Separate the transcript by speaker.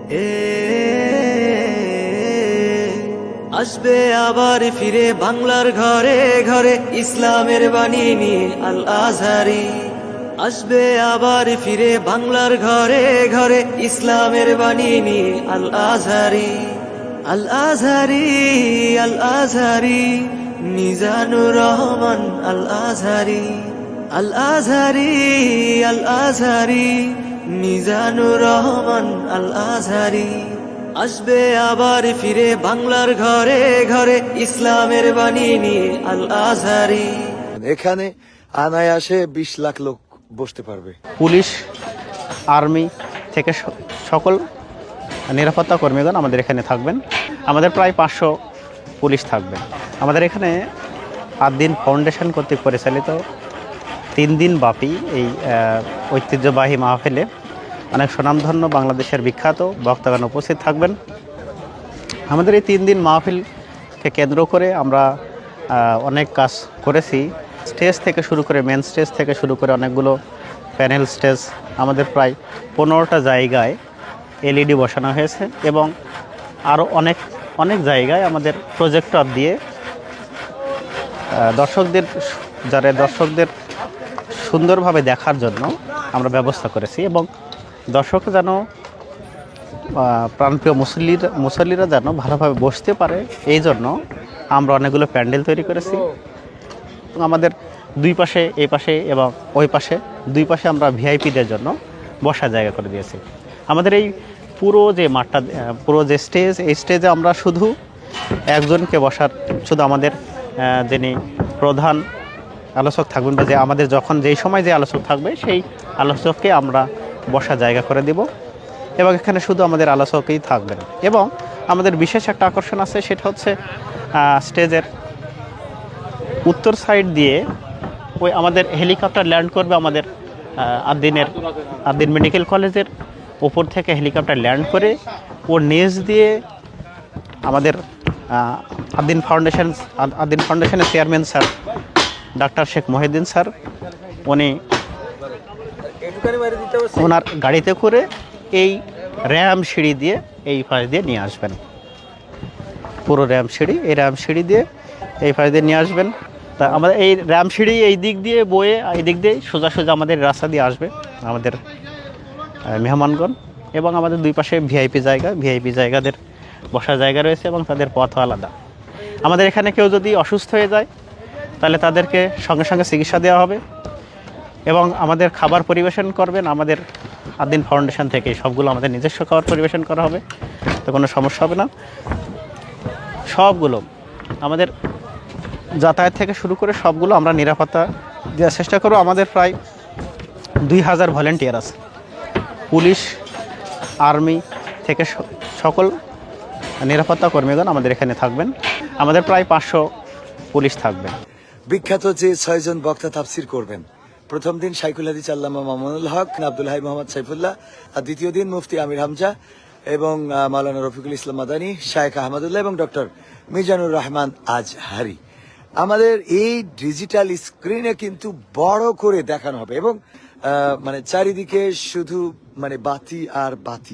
Speaker 1: এ আসবে আবার ফিরে বাংলার ঘরে ঘরে ইসলামের বাণী নিয়ে আল আজহারি। আসবে আবার ফিরে বাংলার ঘরে ঘরে ইসলামের বাণী নিয়ে আল আজহারি। আল আজহারি, আল আজহারি, মিজানুর রহমান আল আজহারি। আল আজহারি, আল আজহারি, মিজানুর রহমান আল আজহারি। আসবে আবার ফিরে বাংলার ঘরে ঘরে ইসলামের বাণী নিয়ে আল আজহারি।
Speaker 2: এখানে অনায়াসে 20 লাখ লোক বসতে পারবে।
Speaker 3: পুলিশ, আর্মি থেকে সকল নিরাপত্তা কর্মীগণ আমাদের এখানে থাকবেন। আমাদের প্রায় 500 পুলিশ থাকবে। আমাদের এখানে আদ্দিন ফাউন্ডেশন কর্তৃক পরিচালিত 3 দিন ব্যাপী এই ঐতিহ্যবাহী মাহফিলে অনেক সুনামধন্য বাংলাদেশের বিখ্যাত বক্তাগণ উপস্থিত থাকবেন। আমাদের এই 3 দিন মাহফিলকে কেন্দ্র করে আমরা অনেক কাজ করেছি। স্টেজ থেকে শুরু করে মেন স্টেজ থেকে শুরু করে অনেকগুলো প্যানেল স্টেজ আমাদের প্রায় 15টা জায়গায় এলইডি বসানো হয়েছে এবং আরও অনেক জায়গায় আমাদের প্রজেক্টর দিয়ে দর্শকদের সুন্দরভাবে দেখার জন্য আমরা ব্যবস্থা করেছি এবং দর্শক যেন প্রাণপ্রিয় মুসল্লিরা যেন ভালোভাবে বসতে পারে এই জন্য আমরা অনেকগুলো প্যান্ডেল তৈরি করেছি। আমাদের দুই পাশে, এই পাশে এবং ওই পাশে, দুই পাশে আমরা ভিআইপিদের জন্য বসার জায়গা করে দিয়েছি। আমাদের এই পুরো যে মাঠটা, পুরো যে স্টেজ, এই স্টেজে আমরা শুধু একজনকে বসার, শুধু আমাদের যিনি প্রধান আলোচক থাকবেন বা যে আমাদের যখন যেই সময় যে আলোচক থাকবে সেই আলোচককে আমরা বসার জায়গা করে দেব এবং এখানে শুধু আমাদের আলোচকই থাকবেন। এবং আমাদের বিশেষ একটা আকর্ষণ আছে, সেটা হচ্ছে স্টেজের উত্তর সাইড দিয়ে ওই আমাদের হেলিকপ্টার ল্যান্ড করবে। আমাদের আদ্দিন মেডিকেল কলেজের ওপর থেকে হেলিকপ্টার ল্যান্ড করে ওর নিচ দিয়ে আমাদের আদ্দিন ফাউন্ডেশনের chairman sir doctor Sheikh Mohiuddin sir, উনি ওনার গাড়িতে করে এই র্যাম সিঁড়ি দিয়ে এই পাশ দিয়ে নিয়ে আসবেন। পুরো র্যাম সিঁড়ি দিয়ে এই পাশ দিয়ে নিয়ে আসবেন। তা আমাদের এই র্যাম সিঁড়ি এই দিক দিয়ে বয়ে এই দিক দিয়ে সোজা আমাদের রাস্তা দিয়ে আসবে আমাদের মেহমানগণ। এবং আমাদের দুই পাশে ভিআইপি জায়গাদের বসার জায়গা রয়েছে এবং তাদের পথও আলাদা। আমাদের এখানে কেউ যদি অসুস্থ হয়ে যায় তাহলে তাদেরকে সঙ্গে সঙ্গে চিকিৎসা দেওয়া হবে এবং আমাদের খাবার পরিবেশন করবেন আমাদের আদ্দিন ফাউন্ডেশন থেকে। সবগুলো আমাদের নিজস্ব খাবার পরিবেশন করা হবে, তো কোনো সমস্যা হবে না। সবগুলো আমাদের যাতায়াত থেকে শুরু করে সবগুলো আমরা নিরাপত্তা দেওয়ার চেষ্টা করব। আমাদের প্রায় 2000 ভলেন্টিয়ার আছে। পুলিশ, আর্মি থেকে সকল নিরাপত্তা কর্মীগণ আমাদের এখানে থাকবেন। আমাদের প্রায় 500 পুলিশ থাকবে।
Speaker 2: বিখ্যাত যে 6 জন বক্তা তাফসির করবেন, প্রথম দিন শাইখুল হাদিস আল্লামা মামুনুল হক, আব্দুল হাই মোহাম্মদ সাইফুল্লাহ, আর দ্বিতীয় দিন মুফতি আমির হামজা এবং মাওলানা রফিকুল ইসলাম মাদানী, শায়েখ আহমদুল্লাহ এবং ডক্টর মিজানুর রহমান আজহারি। আমাদের এই ডিজিটাল স্ক্রিনে কিন্তু বড় করে দেখানো হবে এবং মানে চারিদিকে শুধু মানে বাতি আর বাতি।